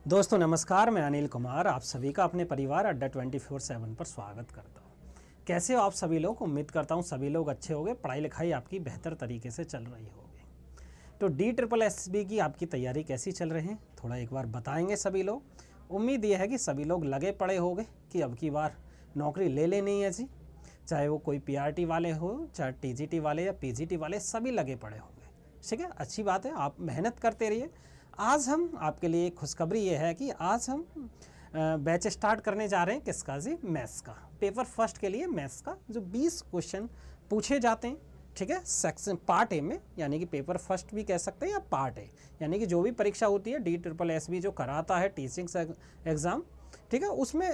दोस्तों नमस्कार, मैं अनिल कुमार आप सभी का अपने परिवार अड्डा 24/7 पर स्वागत करता हूँ। कैसे हो आप सभी लोग? उम्मीद करता हूँ सभी लोग अच्छे होंगे, पढ़ाई लिखाई आपकी बेहतर तरीके से चल रही होगी। तो DSSB की आपकी तैयारी कैसी चल रही है थोड़ा एक बार बताएंगे सभी लोग। उम्मीद ये है कि सभी लोग लगे पड़े होंगे कि अब की बार नौकरी ले लेनी है जी, चाहे वो कोई PRT वाले हो, चाहे TGT वाले या PGT वाले, सभी लगे पड़े होंगे। ठीक है, अच्छी बात है, आप मेहनत करते रहिए। आज हम आपके लिए खुशखबरी ये है कि आज हम बैच स्टार्ट करने जा रहे हैं किसका जी? मैथ्स का। पेपर फर्स्ट के लिए मैथ्स का जो 20 क्वेश्चन पूछे जाते हैं, ठीक है, सेक्शन पार्ट ए में, यानी कि पेपर फर्स्ट भी कह सकते हैं या पार्ट ए, यानी कि जो भी परीक्षा होती है DSSB जो कराता है टीचिंग एग्ज़ाम, ठीक है, उसमें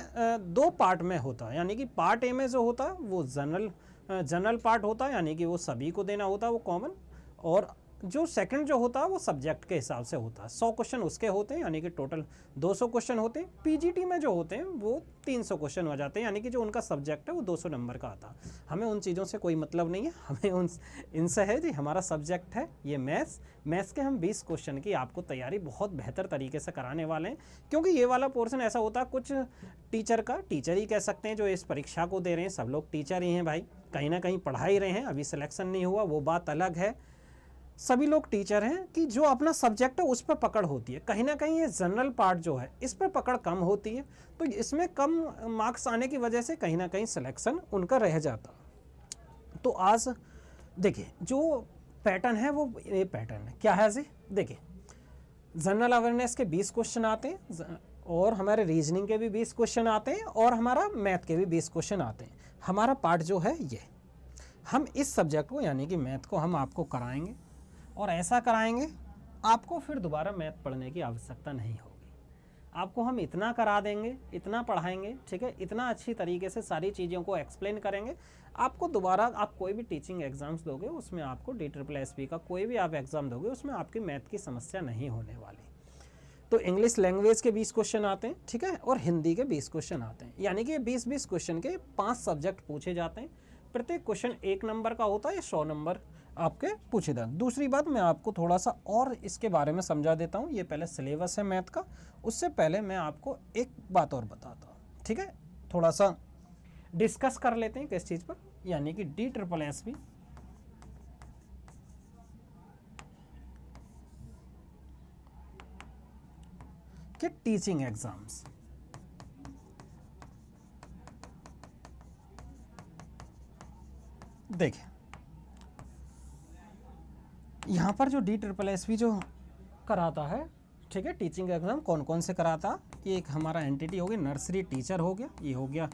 2 पार्ट में होता है। यानी कि पार्ट ए में जो होता है वो जनरल पार्ट होता है, यानी कि वो सभी को देना होता है, वो कॉमन। और जो सेकंड जो होता है वो सब्जेक्ट के हिसाब से होता है। 100 क्वेश्चन उसके होते हैं, यानी कि टोटल 200 क्वेश्चन होते हैं। PGT में जो होते हैं वो 300 क्वेश्चन हो जाते हैं, यानी कि जो उनका सब्जेक्ट है वो 200 नंबर का आता है। हमें उन चीज़ों से कोई मतलब नहीं है, हमें इनसे है जी, हमारा सब्जेक्ट है ये मैथ्स के हम 20 क्वेश्चन की आपको तैयारी बहुत बेहतर तरीके से कराने वाले हैं। क्योंकि ये वाला पोर्शन ऐसा होता है, कुछ टीचर ही कह सकते हैं जो इस परीक्षा को दे रहे हैं, सब लोग टीचर ही हैं भाई, कहीं ना कहीं पढ़ा ही रहे हैं, अभी सिलेक्शन नहीं हुआ वो बात अलग है। सभी लोग टीचर हैं कि जो अपना सब्जेक्ट है उस पर पकड़ होती है। कहीं ना कहीं ये जनरल पार्ट जो है इस पर पकड़ कम होती है, तो इसमें कम मार्क्स आने की वजह से कहीं ना कहीं सिलेक्शन उनका रह जाता। तो आज देखिए जो पैटर्न है वो ये पैटर्न है, क्या है जी? देखिए जनरल अवेयरनेस के 20 क्वेश्चन आते हैं, और हमारे रीजनिंग के भी 20 क्वेश्चन आते हैं, और हमारा मैथ के भी 20 क्वेश्चन आते हैं। हमारा पार्ट जो है ये, हम इस सब्जेक्ट को यानी कि मैथ को हम आपको कराएंगे, और ऐसा कराएंगे आपको फिर दोबारा मैथ पढ़ने की आवश्यकता नहीं होगी। आपको हम इतना करा देंगे, इतना पढ़ाएंगे, ठीक है, इतना अच्छी तरीके से सारी चीज़ों को एक्सप्लेन करेंगे, आपको दोबारा आप कोई भी टीचिंग एग्जाम्स दोगे उसमें आपको DSSB का कोई भी आप एग्ज़ाम दोगे उसमें आपकी मैथ की समस्या नहीं होने वाली। तो इंग्लिश लैंग्वेज के 20 क्वेश्चन आते हैं, ठीक है, और हिंदी के 20 क्वेश्चन आते हैं, यानी कि 20-20 क्वेश्चन के 5 सब्जेक्ट पूछे जाते हैं। प्रत्येक क्वेश्चन 1 नंबर का होता है, 100 नंबर आपके पूछे जाते। दूसरी बात मैं आपको थोड़ा सा और इसके बारे में समझा देता हूँ। ये पहले सिलेबस है मैथ का, उससे पहले मैं आपको एक बात और बताता हूँ, ठीक है, थोड़ा सा डिस्कस कर लेते हैं किस चीज़ पर, यानी कि DSSB के टीचिंग एग्जाम्स। देखिए यहाँ पर जो DSSB जो कराता है, ठीक है, टीचिंग एग्ज़ाम कौन कौन से कराता, ये एक हमारा एंटिटी हो गया, नर्सरी टीचर हो गया, ये हो गया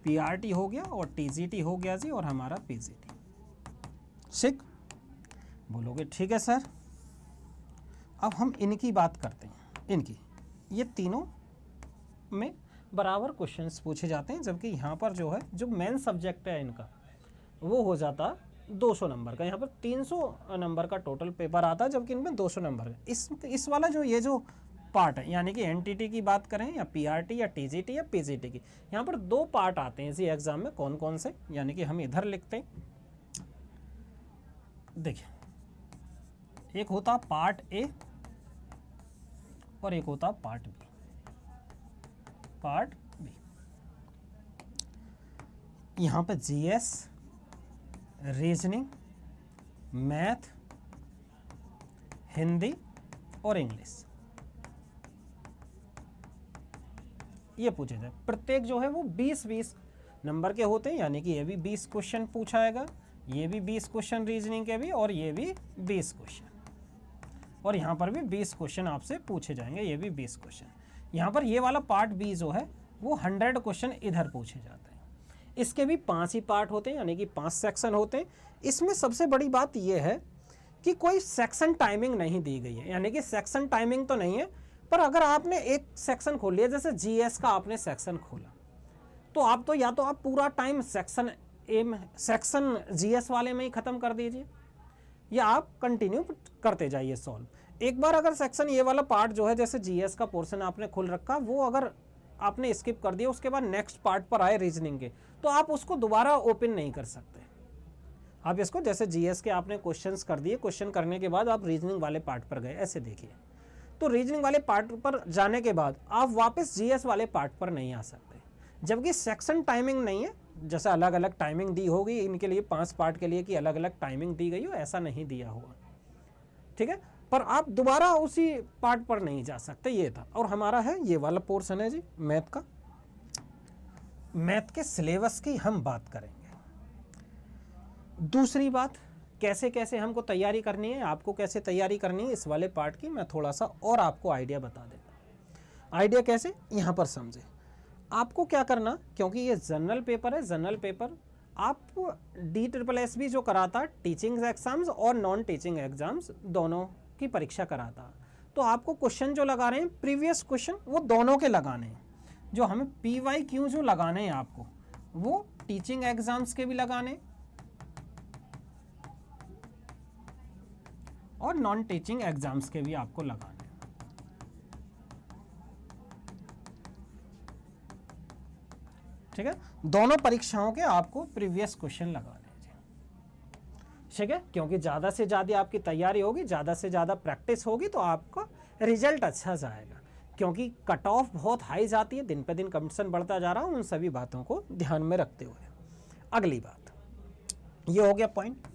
PRT हो गया, और TGT हो गया जी, और हमारा PGT। ठीक बोलोगे? ठीक है सर। अब हम इनकी बात करते हैं। इनकी ये तीनों में बराबर क्वेश्चंस पूछे जाते हैं, जबकि यहाँ पर जो है जो मेन सब्जेक्ट है इनका वो हो जाता 200 नंबर का। यहाँ पर 300 नंबर का टोटल पेपर आता है, जबकि इनमें 200 नंबर है। इस वाला जो ये जो पार्ट है, यानी कि एनटीटी की बात करें या PRT या TGT या PGT की, यहाँ पर 2 पार्ट आते हैं इसी एग्जाम में। कौन कौन से? यानी कि हम इधर लिखते हैं, देखिए एक होता पार्ट ए और एक होता पार्ट बी। यहाँ पे GS, रीजनिंग, मैथ, हिंदी और इंग्लिश ये पूछे जाए। प्रत्येक जो है वो 20-20 नंबर के होते हैं, यानी कि ये भी 20 क्वेश्चन पूछा जाएगा, ये भी 20 क्वेश्चन रीजनिंग के भी, और ये भी 20 क्वेश्चन, और यहाँ पर भी 20 क्वेश्चन आपसे पूछे जाएंगे, ये भी 20 क्वेश्चन। यहाँ पर ये वाला पार्ट बी जो है वो 100 क्वेश्चन इधर पूछे जाते हैं। इसके भी 5 ही पार्ट होते हैं, यानी कि 5 सेक्शन होते हैं। इसमें सबसे बड़ी बात यह है कि कोई सेक्शन टाइमिंग नहीं दी गई है, यानी कि सेक्शन टाइमिंग तो नहीं है, पर अगर आपने एक सेक्शन खोल लिया, जैसे GS का आपने सेक्शन खोला, तो आप तो या तो आप पूरा टाइम सेक्शन GS वाले में ही ख़त्म कर दीजिए, या आप कंटिन्यू करते जाइए सॉल्व। एक बार अगर सेक्शन ये वाला पार्ट जो है, जैसे GS का पोर्शन आपने खोल रखा, वो अगर आपने स्किप कर दिया, उसके बाद नेक्स्ट पार्ट पर आए रीजनिंग के, तो आप उसको दोबारा ओपन नहीं कर सकते। आप इसको जैसे GS के आपने क्वेश्चंस कर दिए, क्वेश्चन करने के बाद आप रीजनिंग वाले पार्ट पर गए, ऐसे देखिए, तो रीजनिंग वाले पार्ट पर जाने के बाद आप वापस जीएस वाले पार्ट पर नहीं आ सकते, जबकि सेक्शन टाइमिंग नहीं है, जैसे अलग अलग टाइमिंग दी होगी इनके लिए 5 पार्ट के लिए कि अलग अलग टाइमिंग दी गई हो, ऐसा नहीं दिया हुआ, ठीक है। पर आप दोबारा उसी पार्ट पर नहीं जा सकते, ये था। और हमारा है ये वाला पोर्शन है जी मैथ का। मैथ के सिलेबस की हम बात करेंगे। दूसरी बात, कैसे कैसे हमको तैयारी करनी है, आपको कैसे तैयारी करनी है, इस वाले पार्ट की मैं थोड़ा सा और आपको आइडिया बता देता हूँ। आइडिया कैसे, यहाँ पर समझे। आपको क्या करना, क्योंकि ये जनरल पेपर है, जनरल पेपर आप DSSB जो कराता है, टीचिंग एग्जाम्स और नॉन टीचिंग एग्जाम्स दोनों की परीक्षा कराता, तो आपको क्वेश्चन जो लगा रहे हैं प्रीवियस क्वेश्चन वो दोनों के लगाने हैं। जो हमें PYQ जो लगाने हैं आपको, वो टीचिंग एग्जाम्स के भी लगाने और नॉन टीचिंग एग्जाम्स के भी आपको लगाने। ठीक है, दोनों परीक्षाओं के आपको प्रीवियस क्वेश्चन लगाने, ठीक है। क्योंकि ज़्यादा से ज़्यादा आपकी तैयारी होगी, ज़्यादा से ज़्यादा प्रैक्टिस होगी, तो आपका रिजल्ट अच्छा जाएगा। क्योंकि कट ऑफ बहुत हाई जाती है, दिन पे दिन कंपटीशन बढ़ता जा रहा है, उन सभी बातों को ध्यान में रखते हुए। अगली बात, ये हो गया पॉइंट।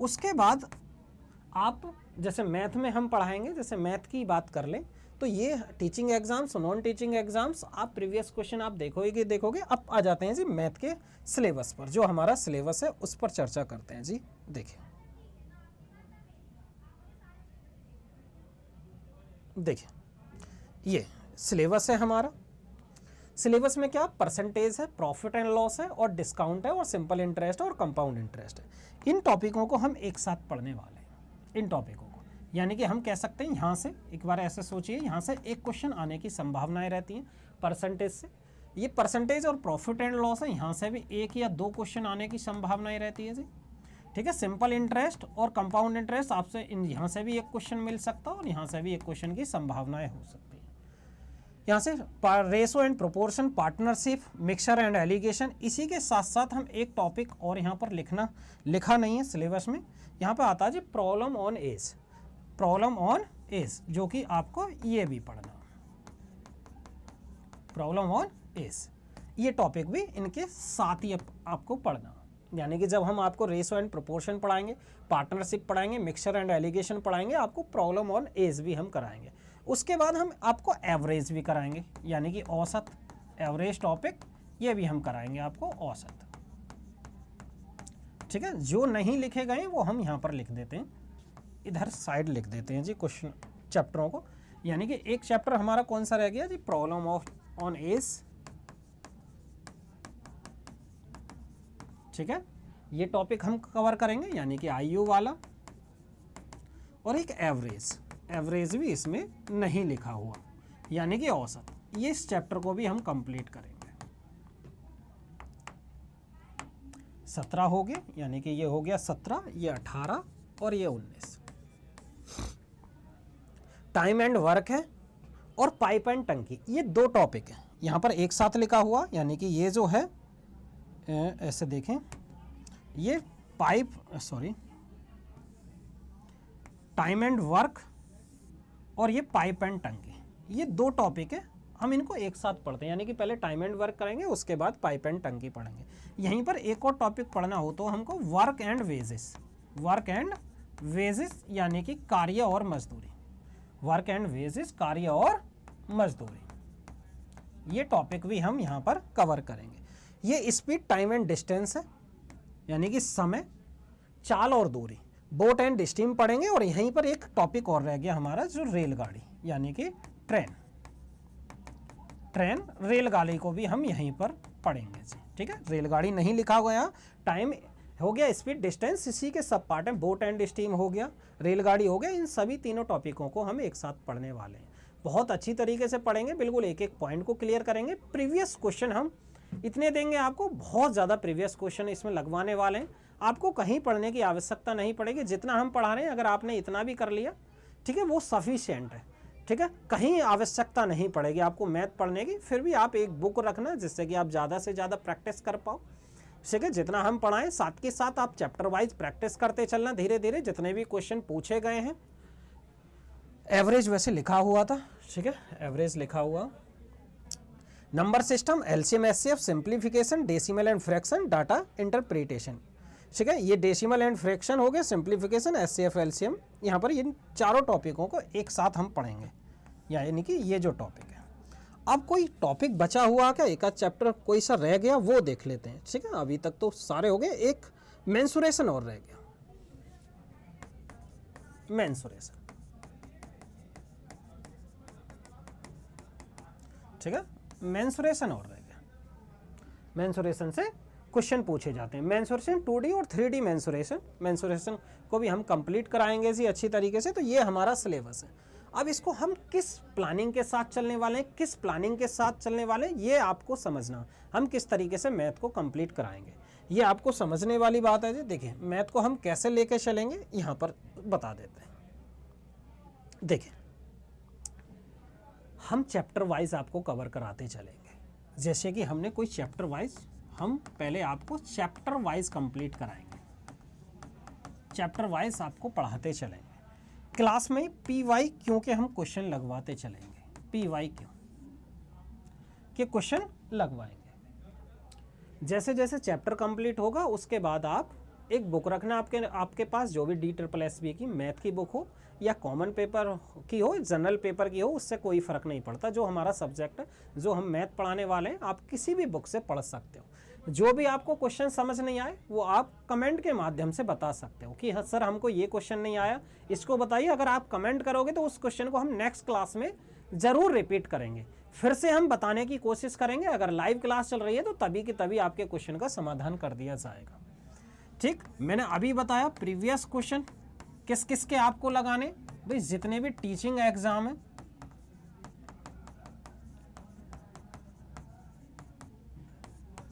उसके बाद आप जैसे मैथ में हम पढ़ाएंगे, जैसे मैथ की बात कर लें, तो ये teaching exams, non teaching exams, आप प्रीवियस क्वेश्चन आप देखोगे। अब आ जाते हैं जी मैथ के सिलेबस पर, जो हमारा सिलेबस है उस पर चर्चा करते हैं जी। देखिए ये सिलेबस है हमारा। सिलेबस में क्या परसेंटेज है, प्रॉफिट एंड लॉस है, और डिस्काउंट है, और सिंपल इंटरेस्ट और कंपाउंड इंटरेस्ट है। इन टॉपिकों को हम एक साथ पढ़ने वाले हैं, इन टॉपिकों को। यानी कि हम कह सकते हैं यहाँ से, एक बार ऐसे सोचिए, यहाँ से एक क्वेश्चन आने की संभावनाएं रहती हैं परसेंटेज से। ये परसेंटेज और प्रॉफिट एंड लॉस है, यहाँ से भी 1 या 2 क्वेश्चन आने की संभावनाएं रहती है जी। ठीक है, सिंपल इंटरेस्ट और कंपाउंड इंटरेस्ट आपसे यहाँ से भी एक क्वेश्चन मिल सकता है, और यहाँ से भी एक क्वेश्चन की संभावनाएं हो सकती है। यहाँ से ratio and proportion, partnership, mixture and allegation, इसी के साथ साथ हम एक टॉपिक और यहाँ पर लिखा नहीं है सिलेबस में, यहाँ पर आता है जी problem on edge. Problem on edge, जो कि आपको ये भी पढ़ना, प्रॉब्लम ऑन एज, ये टॉपिक भी इनके साथ ही आपको पढ़ना। यानी कि जब हम आपको रेशो एंड प्रोपोर्शन पढ़ाएंगे, पार्टनरशिप पढ़ाएंगे, मिक्सचर एंड एलिगेशन पढ़ाएंगे, आपको प्रॉब्लम ऑन एज भी हम कराएंगे। उसके बाद हम आपको एवरेज भी कराएंगे, यानी कि औसत, एवरेज टॉपिक, ये भी हम कराएंगे आपको औसत। ठीक है, जो नहीं लिखे गए वो हम यहाँ पर लिख देते हैं, इधर साइड लिख देते हैं जी क्वेश्चन चैप्टरों को। यानी कि एक चैप्टर हमारा कौन सा रह गया जी, प्रॉब्लम ऑन एज। ठीक है, ये टॉपिक हम कवर करेंगे, यानी कि आयु वाला, और एक एवरेज भी इसमें नहीं लिखा हुआ, यानी कि औसत। ये इस चैप्टर को भी हम कंप्लीट करेंगे। 17 हो गए, यानी कि ये हो गया 17, ये 18 और ये 19। टाइम एंड वर्क है, और पाइप एंड टंकी, ये 2 टॉपिक है यहाँ पर एक साथ लिखा हुआ। यानी कि ये जो है ऐसे देखें, ये टाइम एंड वर्क और ये पाइप एंड टंकी, ये 2 टॉपिक है, हम इनको एक साथ पढ़ते हैं। यानी कि पहले टाइम एंड वर्क करेंगे, उसके बाद पाइप एंड टंकी पढ़ेंगे। यहीं पर एक और टॉपिक पढ़ना हो तो हमको वर्क एंड वेजेस, यानी कि कार्य और मजदूरी, वर्क एंड वेजेस, कार्य और मजदूरी, ये टॉपिक भी हम यहाँ पर कवर करेंगे। ये स्पीड, टाइम एंड डिस्टेंस है, यानी कि समय, चाल और दूरी, बोट एंड स्टीम पढ़ेंगे। और यहीं पर एक टॉपिक और रह गया हमारा, जो रेलगाड़ी, यानी कि ट्रेन रेलगाड़ी को भी हम यहीं पर पढ़ेंगे जी। ठीक है, रेलगाड़ी नहीं लिखा गया, टाइम हो गया, स्पीड, डिस्टेंस, इसी के सब पार्ट हैं, बोट एंड स्टीम हो गया, रेलगाड़ी हो गया। इन सभी तीनों टॉपिकों को हम एक साथ पढ़ने वाले हैं। बहुत अच्छी तरीके से पढ़ेंगे, बिल्कुल एक एक पॉइंट को क्लियर करेंगे। प्रीवियस क्वेश्चन हम इतने देंगे आपको, बहुत ज़्यादा प्रीवियस क्वेश्चन इसमें लगवाने वाले हैं। आपको कहीं पढ़ने की आवश्यकता नहीं पड़ेगी, जितना हम पढ़ा रहे हैं अगर आपने इतना भी कर लिया, ठीक है, वो सफिशिएंट है। ठीक है, कहीं आवश्यकता नहीं पड़ेगी आपको मैथ पढ़ने की। फिर भी आप एक बुक रखना, जिससे कि आप ज़्यादा से ज़्यादा प्रैक्टिस कर पाओ। ठीक है, जितना हम पढ़ाएं, साथ के साथ आप चैप्टर वाइज प्रैक्टिस करते चलना धीरे धीरे। जितने भी क्वेश्चन पूछे गए हैं एवरेज वैसे लिखा हुआ था, ठीक है, एवरेज लिखा हुआ। Number system, LCM HCF, simplification, decimal and fraction, data interpretation, ठीक है। ये डेसिमल एंड फ्रैक्शन हो गए, सिंप्लीफिकेशन, एचसीएफ, एलसीएम। यहाँ पर इन चारों टॉपिकों को एक साथ हम पढ़ेंगे, यानी कि ये जो टॉपिक है। अब कोई टॉपिक बचा हुआ क्या, एक आध चैप्टर कोई सा रह गया वो देख लेते हैं, ठीक है। अभी तक तो सारे हो गए, एक मेंसुरेशन और रह गया, मेंसुरेशन, ठीक है, मेंसुरेशन और रह गया। मेंसुरेशन से क्वेश्चन पूछे जाते हैं। मेंसुरेशन 2D और 3D मेंसुरेशन, मेंसुरेशन को भी हम कंप्लीट कराएंगे जी अच्छी तरीके से। तो ये हमारा सिलेबस है। अब इसको हम किस प्लानिंग के साथ चलने वाले हैं, किस प्लानिंग के साथ चलने वाले हैं, ये आपको समझना। हम किस तरीके से मैथ को कंप्लीट कराएंगे, ये आपको समझने वाली बात है जी। देखिए मैथ को हम कैसे लेके चलेंगे यहाँ पर बता देते हैं। देखिए हम चैप्टर वाइज आपको कवर कराते चलेंगे। जैसे कि हमने कोई चैप्टर वाइज, हम पहले आपको चैप्टर वाइज कंप्लीट कराएंगे, चैप्टर वाइज आपको पढ़ाते चलेंगे। क्लास में पीवाई क्यों के हम क्वेश्चन लगवाते चलेंगे, पीवाई क्यों के क्वेश्चन लगवाएंगे। जैसे जैसे चैप्टर कंप्लीट होगा उसके बाद आप एक बुक रखना आपके पास, जो भी DSSB की मैथ की बुक हो या कॉमन पेपर की हो, जनरल पेपर की हो, उससे कोई फ़र्क नहीं पड़ता। जो हमारा सब्जेक्ट है, जो हम मैथ पढ़ाने वाले हैं, आप किसी भी बुक से पढ़ सकते हो। जो भी आपको क्वेश्चन समझ नहीं आए वो आप कमेंट के माध्यम से बता सकते हो कि हाँ सर हमको ये क्वेश्चन नहीं आया, इसको बताइए। अगर आप कमेंट करोगे तो उस क्वेश्चन को हम नेक्स्ट क्लास में ज़रूर रिपीट करेंगे, फिर से हम बताने की कोशिश करेंगे। अगर लाइव क्लास चल रही है तो तभी की तभी आपके क्वेश्चन का समाधान कर दिया जाएगा, ठीक। मैंने अभी बताया प्रीवियस क्वेश्चन किस किस के आपको लगाने, भाई जितने भी टीचिंग एग्जाम है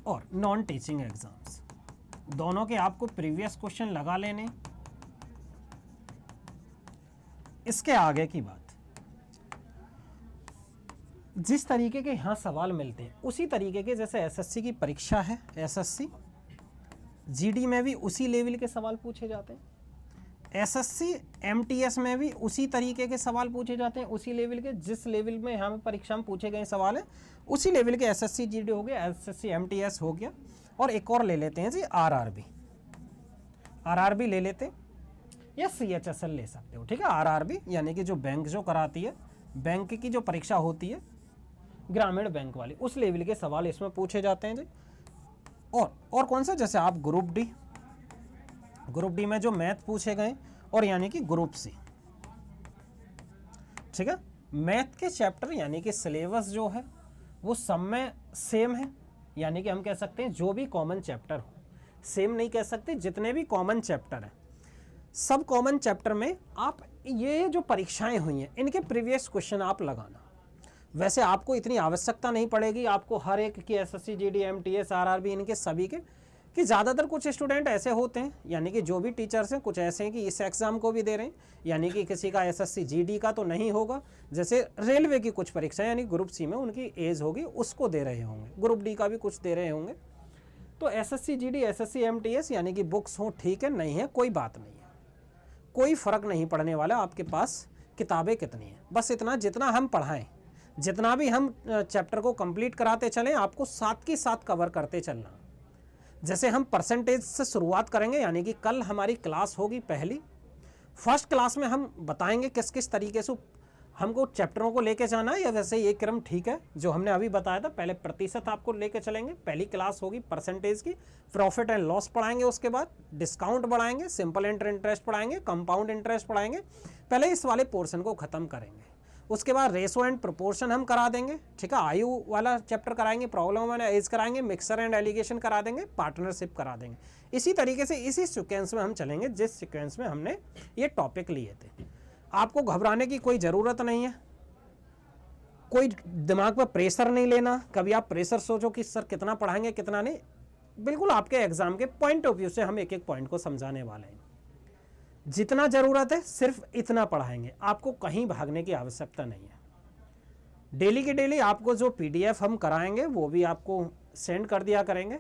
और नॉन टीचिंग एग्जाम्स, दोनों के आपको प्रीवियस क्वेश्चन लगा लेने। इसके आगे की बात, जिस तरीके के यहाँ सवाल मिलते हैं उसी तरीके के, जैसे एसएससी की परीक्षा है, एसएससी जीडी में भी उसी लेवल के सवाल पूछे जाते हैं। एसएससी एमटीएस में भी उसी तरीके के सवाल पूछे जाते हैं, उसी लेवल के, जिस लेवल में यहाँ परीक्षा में पूछे गए सवाल हैं उसी लेवल के। एसएससी जीडी हो गया, एसएससी एमटीएस हो गया, और एक और ले लेते हैं जी आरआरबी, आरआरबी ले लेते हैं या सीएचएसएल ले सकते हो, ठीक है। आरआरबी यानी कि जो बैंक जो कराती है, बैंक की जो परीक्षा होती है ग्रामीण बैंक वाली, उस लेवल के सवाल इसमें पूछे जाते हैं जी। और कौन सा, जैसे आप ग्रुप डी में जो मैथ पूछे गए, और यानी कि ग्रुप सी, ठीक है। मैथ के चैप्टर यानी कि सिलेबस जो है वो सब में सेम है, यानी कि हम कह सकते हैं जो भी कॉमन चैप्टर हो, सेम नहीं कह सकते, जितने भी कॉमन चैप्टर हैं सब कॉमन चैप्टर में आप ये जो परीक्षाएं हुई हैं इनके प्रीवियस क्वेश्चन आप लगाना। वैसे आपको इतनी आवश्यकता नहीं पड़ेगी आपको हर एक की, एसएससी जीडी एमटीएस आरआरबी इनके सभी के, कि ज़्यादातर कुछ स्टूडेंट ऐसे होते हैं, यानी कि जो भी टीचर्स हैं कुछ ऐसे हैं कि इस एग्ज़ाम को भी दे रहे हैं, यानी कि किसी का एसएससी जीडी का तो नहीं होगा, जैसे रेलवे की कुछ परीक्षा यानी ग्रुप सी में उनकी एज होगी उसको दे रहे होंगे, ग्रुप डी का भी कुछ दे रहे होंगे। तो एसएससी जीडी एसएससी एमटीएस यानी कि बुक्स हो, ठीक है, नहीं है कोई बात नहीं है, कोई फ़र्क नहीं पड़ने वाला। आपके पास किताबें कितनी हैं, बस इतना जितना हम पढ़ाएँ, जितना भी हम चैप्टर को कंप्लीट कराते चलें, आपको साथ के साथ कवर करते चलना। जैसे हम परसेंटेज से शुरुआत करेंगे, यानी कि कल हमारी क्लास होगी पहली, फर्स्ट क्लास में हम बताएंगे किस किस तरीके से हमको चैप्टरों को लेके जाना है, या वैसे ये क्रम ठीक है जो हमने अभी बताया था। पहले प्रतिशत आपको लेके चलेंगे, पहली क्लास होगी परसेंटेज की, प्रॉफिट एंड लॉस पढ़ाएंगे, उसके बाद डिस्काउंट बढ़ाएंगे, सिंपल इंटरेस्ट पढ़ाएंगे, कंपाउंड इंटरेस्ट पढ़ाएंगे, पहले इस वाले पोर्शन को ख़त्म करेंगे। उसके बाद रेशो एंड प्रोपोर्शन हम करा देंगे, ठीक है, आयु वाला चैप्टर कराएंगे, प्रॉब्लम एंड एज कराएंगे, मिक्सर एंड एलिगेशन करा देंगे, पार्टनरशिप करा देंगे। इसी तरीके से इसी सीक्वेंस में हम चलेंगे जिस सीक्वेंस में हमने ये टॉपिक लिए थे। आपको घबराने की कोई ज़रूरत नहीं है, कोई दिमाग पर प्रेशर नहीं लेना, कभी आप प्रेशर सोचो कि सर कितना पढ़ाएंगे कितना नहीं, बिल्कुल आपके एग्जाम के पॉइंट ऑफ व्यू से हम एक एक पॉइंट को समझाने वाले हैं। जितना ज़रूरत है सिर्फ इतना पढ़ाएंगे, आपको कहीं भागने की आवश्यकता नहीं है। डेली के डेली आपको जो पीडीएफ हम कराएंगे वो भी आपको सेंड कर दिया करेंगे,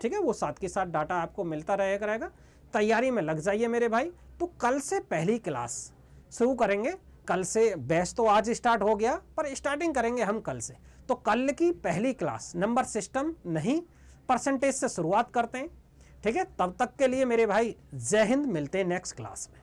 ठीक है, वो साथ के साथ डाटा आपको मिलता रहेगा। तैयारी में लग जाइए मेरे भाई। तो कल से पहली क्लास शुरू करेंगे, कल से बैच तो आज स्टार्ट हो गया, पर स्टार्टिंग करेंगे हम कल से। तो कल की पहली क्लास नंबर सिस्टम नहीं, परसेंटेज से शुरुआत करते हैं। ठीक है, तब तक के लिए मेरे भाई जय हिंद, मिलते हैं नेक्स्ट क्लास में।